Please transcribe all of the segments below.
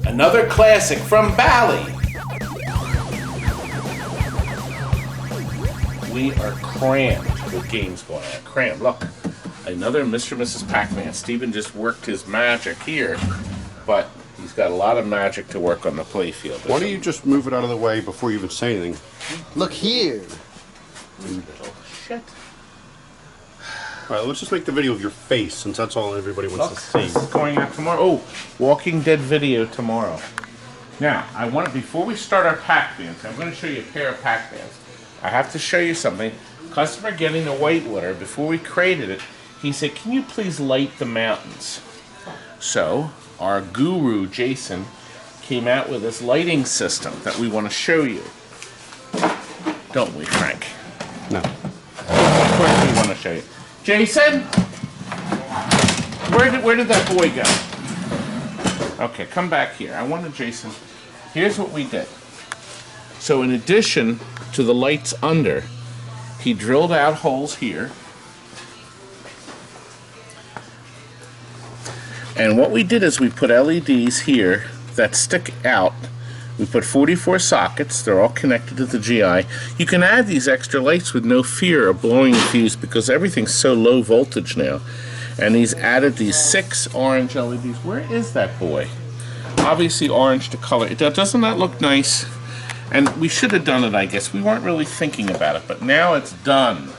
Another classic from Bally. We are crammed with games going on. Crammed. Look, another Mr. and Mrs. Pac-Man. Steven just worked his magic here, but he's got a lot of magic to work on the playfield. Why don't you just move it out of the way before you even say anything? Look here. Little shit. All right, let's just make the video of your face, since that's all everybody wants to see. This is going out tomorrow. Oh, Walking Dead video tomorrow. Now, before we start our Pac-Mans, I'm going to show you a pair of Pac-Mans. I have to show you something. Customer getting the whitewater, before we created it, he said, can you please light the mountains? So, our guru, Jason, came out with this lighting system that we want to show you. Don't we, Frank? No. Of course we want to show you. Jason? Where did that boy go? Okay, come back here. I wanted Jason. Here's what we did. So in addition to the lights under, he drilled out holes here. And what we did is we put LEDs here that stick out. We put 44 sockets. They're all connected to the GI. You can add these extra lights with no fear of blowing the fuse because everything's so low voltage now. And he's added these 6 orange LEDs. Where is that boy? Obviously orange to color. Doesn't that look nice? And we should have done it, I guess. We weren't really thinking about it, but now it's done.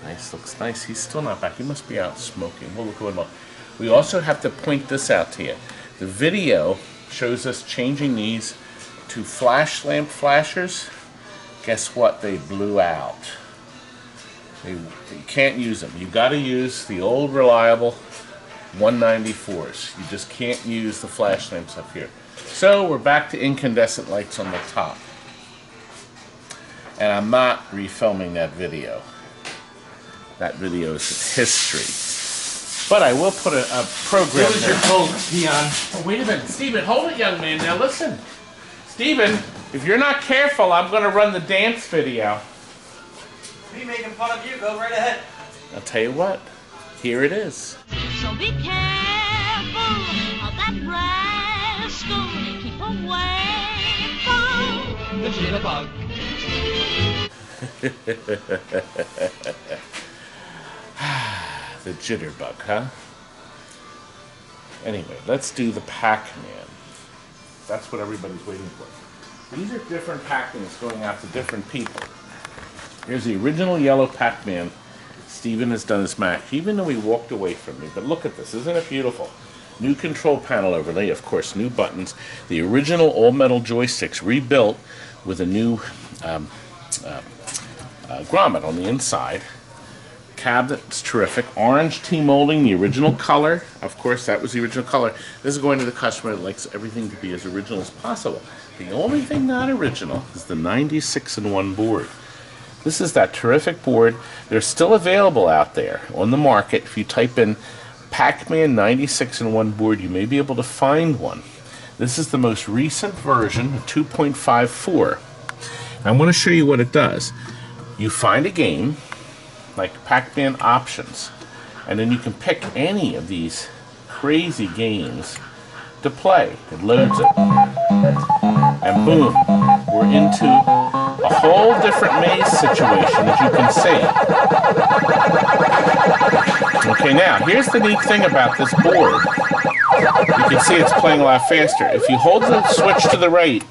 Nice, looks nice. He's still not back. He must be out smoking. We'll look at him. We also have to point this out to you. The video shows us changing these to flash lamp flashers. Guess what? They blew out. You can't use them. You got to use the old reliable 194s. You just can't use the flash lamps up here. So we're back to incandescent lights on the top. And I'm not refilming that video. That video is history. But I will put a program. It was your fault, peon. Oh, wait a minute. Steven, hold it, young man. Now listen. Steven, if you're not careful, I'm going to run the dance video. Me making fun of you, go right ahead. I'll tell you what. Here it is. So be careful of that rascal. Keep away from the jitterbug. The jitterbug, huh? Anyway, let's do the Pac-Man. That's what everybody's waiting for. These are different Pac-Mans going out to different people. Here's the original yellow Pac-Man. Steven has done his match, even though he walked away from me. But look at this, isn't it beautiful? New control panel overlay, of course, new buttons. The original all-metal joysticks rebuilt with a new grommet on the inside. Cabinet's terrific. Orange T-molding, the original color. Of course, that was the original color. This is going to the customer that likes everything to be as original as possible. The only thing not original is the 96-in-1 board. This is that terrific board. They're still available out there on the market. If you type in Pac-Man 96-in-1 board, you may be able to find one. This is the most recent version, 2.54. I want to show you what it does. You find a game, like Pac-Man options, and then you can pick any of these crazy games to play. It loads it, and boom, we're into a whole different maze situation, as you can see. Okay, now here's the neat thing about this board. You can see it's playing a lot faster. If you hold the switch to the right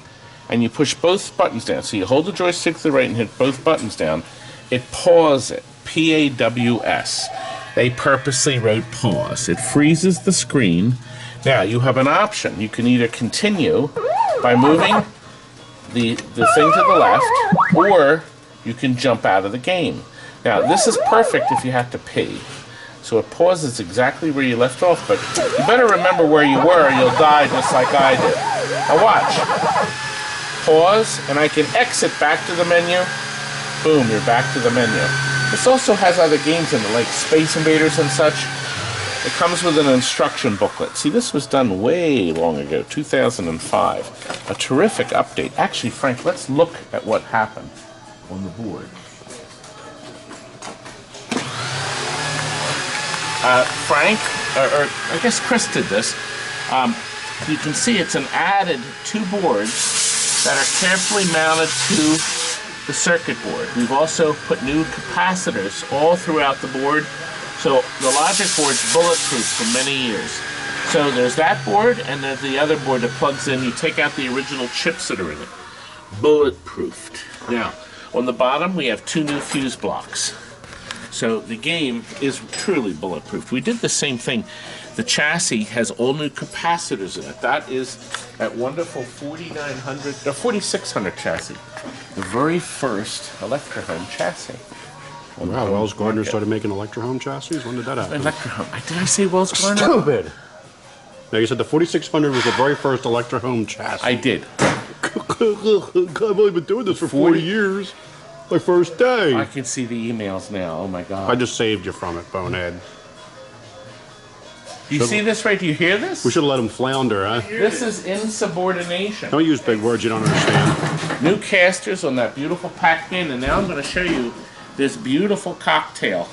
and you push both buttons down, so you hold the joystick to the right and hit both buttons down, it pauses it. P-A-W-S. They purposely wrote pause. It freezes the screen. Now, you have an option. You can either continue by moving the thing to the left, or you can jump out of the game. Now, this is perfect if you have to pee. So it pauses exactly where you left off, but you better remember where you were, or you'll die just like I did. Now watch. Pause, and I can exit back to the menu. Boom, you're back to the menu. This also has other games in it, like Space Invaders and such. It comes with an instruction booklet. See, this was done way long ago, 2005. A terrific update. Actually, Frank, let's look at what happened on the board. Frank, or I guess Chris did this. you can see it's an added 2 boards that are carefully mounted to the circuit board. We've also put new capacitors all throughout the board, so the logic board's bulletproof for many years. So there's that board, and there's the other board that plugs in. You take out the original chips that are in it. Bulletproofed. Now, on the bottom, we have 2 new fuse blocks. So the game is truly bulletproof. We did the same thing. The chassis has all new capacitors in it. That is that wonderful 4900, or 4600 chassis. The very first Electrohome chassis. Wow, Wells Gardner started making Electrohome chassis? When did that happen? Electrohome. Did I say Wells Gardner? Stupid! No, you said the 4600 was the very first Electrohome chassis. I did. I've only been doing this for 40 years. My first day. I can see the emails now. Oh my God. I just saved you from it, bonehead. Do you see this right? Do you hear this? We should have let him flounder, huh? This is insubordination. Don't use big words you don't understand. New casters on that beautiful Pac-Man, and now I'm going to show you this beautiful cocktail.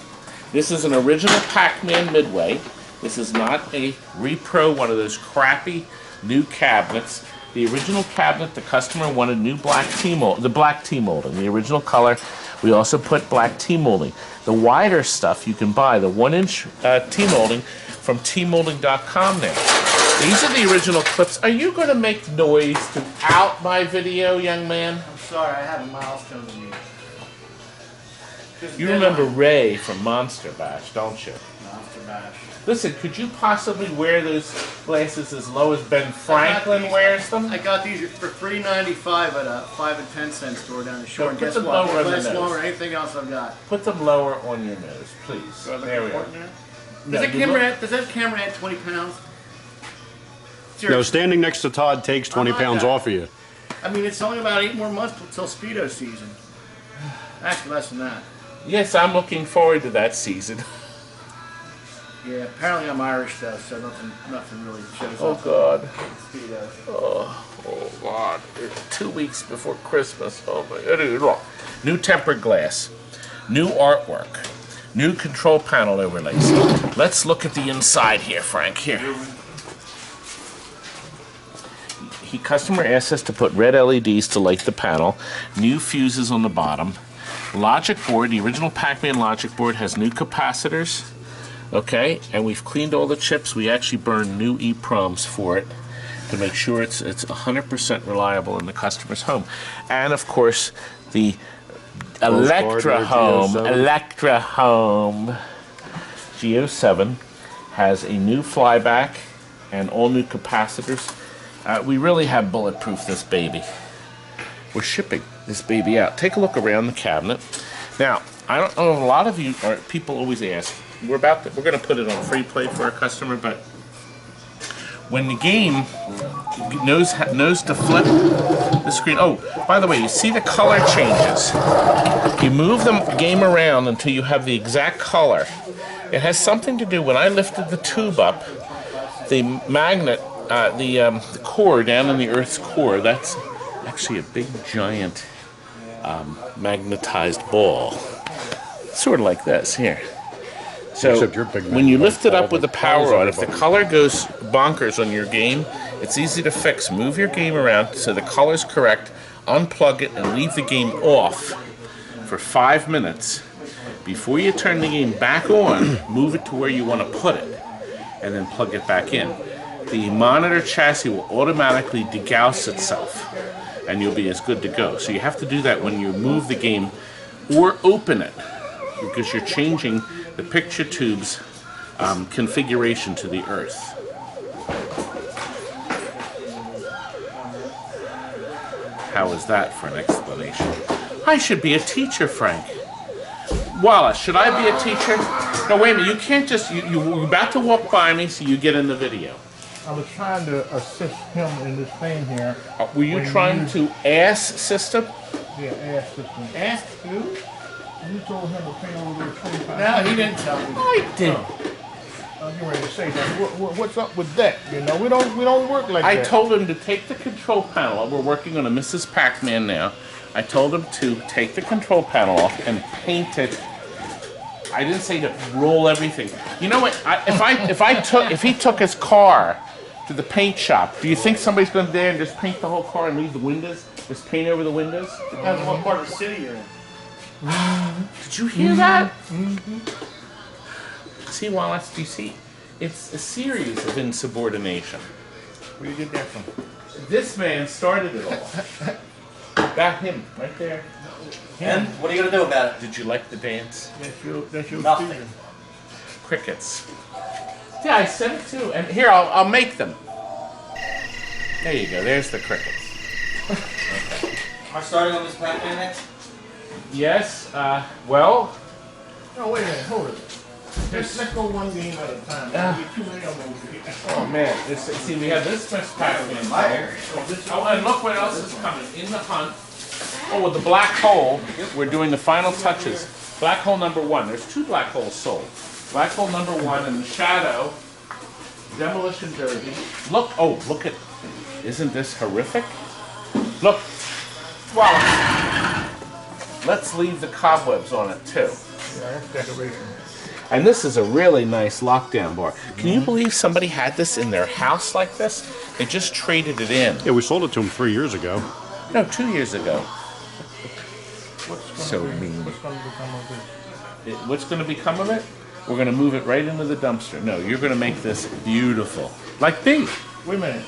This is an original Pac-Man Midway. This is not a repro, one of those crappy new cabinets. The original cabinet, the customer wanted new black T-molding, the black T-molding, the original color. We also put black T-molding. The wider stuff you can buy, the 1-inch T-molding from tmolding.com now. These are the original clips. Are you going to make noise throughout my video, young man? I'm sorry, I have a milestone to meet. You remember Ray from Monster Bash, don't you? Monster Bash. Listen, could you possibly wear those glasses as low as Ben Franklin wears them? I got these for $3.95 at a 5 and 10 cent store down the shore. And put guess them what? lower on the Less nose. lower anything else I've got. Put them lower on your nose, please. There we are. Does that camera add 20 pounds? No, Seriously. standing next to Todd takes 20 I'm not pounds that. off of you. I mean, it's only about 8 more months till Speedo season. Actually, less than that. Yes, I'm looking forward to that season. Yeah, apparently I'm Irish though, so nothing really shows Oh up. God. Speedo. Oh God. It's 2 weeks before Christmas. Oh my God. Look. New tempered glass. New artwork. New control panel overlays. Let's look at the inside here, Frank. Here. Customer asked us to put red LEDs to light the panel. New fuses on the bottom. Logic board, the original Pac-Man logic board has new capacitors. Okay, and we've cleaned all the chips. We actually burned new EEPROMs for it to make sure it's 100% reliable in the customer's home. And of course, the Electrohome G07 has a new flyback and all new capacitors. We really have bulletproof this baby. We're shipping this baby out. Take a look around the cabinet. Now, I don't know, a lot of you or people always ask. We're going to put it on free play for our customer, but when the game knows to flip the screen. Oh, by the way, you see the color changes. You move the game around until you have the exact color. It has something to do, when I lifted the tube up, the magnet, the core down in the Earth's core, that's actually a big giant magnetized ball. Sort of like this here. So Except your big when you lift it ball up with the that power follows on, if the everybody. color goes bonkers on your game, it's easy to fix. Move your game around so the color's correct, unplug it, and leave the game off for 5 minutes. Before you turn the game back on, move it to where you want to put it, and then plug it back in. The monitor chassis will automatically degauss itself, and you'll be as good to go. So you have to do that when you move the game or open it, because you're changing the picture tube's configuration to the Earth. How is that for an explanation? I should be a teacher, Frank. Wallace, should I be a teacher? No, wait a minute. You can't just... You're about to walk by me, so you get in the video. I was trying to assist him in this thing here. Were you trying to ass system? Yeah, ask this one. Ask who? You told him to pay over there 25. No, he didn't tell me. I did. I'm getting ready to say that. What's up with that? You know, we don't work like I that. told him to take the control panel. We're working on a Mrs. Pac-Man now. I told him to take the control panel off and paint it. I didn't say to roll everything. You know what? If he took his car to the paint shop. Do you think somebody's going to there and just paint the whole car and leave the windows? Just paint over the windows? Depends on what part of the city you're in. Did you hear that? See, Wallace, do you see? It's a series of insubordination. Where you get that from? This man started it all. Got him right there. And what are you gonna do about it? Did you like the dance? That's your Nothing. speaker. Crickets. Yeah, I said it too. And here, I'll make them. There you go. There's the crickets. Am I starting on this Pac-Man next? Yes. Well. No, wait a minute, hold it. Let's go one game at a time. Get too many of them over here. Oh man. See, we have this much Pac-Man. Oh, and look what else is coming in the hunt. Oh, with the black hole, we're doing the final touches. Black hole number 1. There's 2 black holes sold. Black hole number 1 and the Shadow Demolition Derby. Look, oh, look at, isn't this horrific? Look, well, let's leave the cobwebs on it too. Yeah, that's decoration. And this is a really nice lockdown bar. Can you believe somebody had this in their house like this? They just traded it in. Yeah, we sold it to him 3 years ago. No, 2 years ago. What's So gonna be, mean. What's going to become of this? What's going to become of it? We're going to move it right into the dumpster. No, you're going to make this beautiful. Like me. Wait a minute.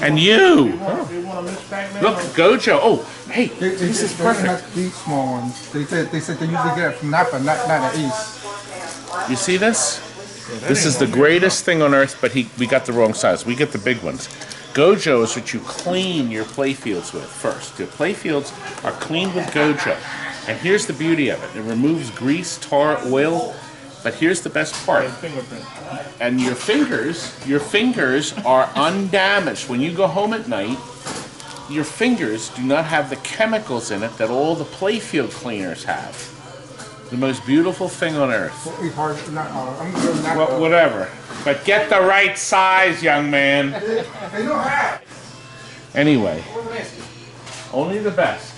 And you. They want to miss Pac-Man? Look, Gojo. Oh, hey, this is They're not perfect. these small ones. They said they usually get it from Napa, not at East. You see this? This is the greatest thing on earth, but we got the wrong size. We get the big ones. Gojo is what you clean your playfields with first. Your playfields are cleaned with Gojo. And here's the beauty of it. It removes grease, tar, oil. But here's the best part. Fingerprint. And your fingers are undamaged. When you go home at night, your fingers do not have the chemicals in it that all the playfield cleaners have. The most beautiful thing on earth. It's hard, not, I'm good, not Well, whatever. But get the right size, young man. They don't have. Anyway, only the best.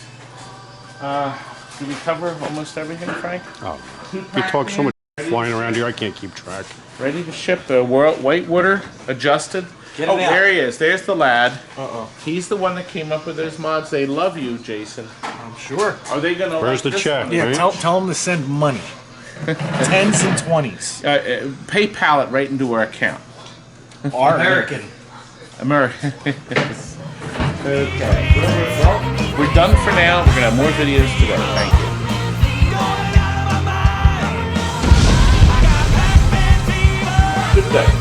Did we cover almost everything, Frank? Oh, you talk so much flying around here, I can't keep track. Ready to ship the Whitewater adjusted. Get Oh, it out. there he is. There's the lad. He's the one that came up with those mods. They love you, Jason. I'm sure. Are they gonna? Where's like the this check? one? Yeah, Right? tell them to send money. 10s and 20s. PayPal it right into our account. American. American. Okay. Well, we're done for now. We're gonna have more videos today. Thank you. Good day.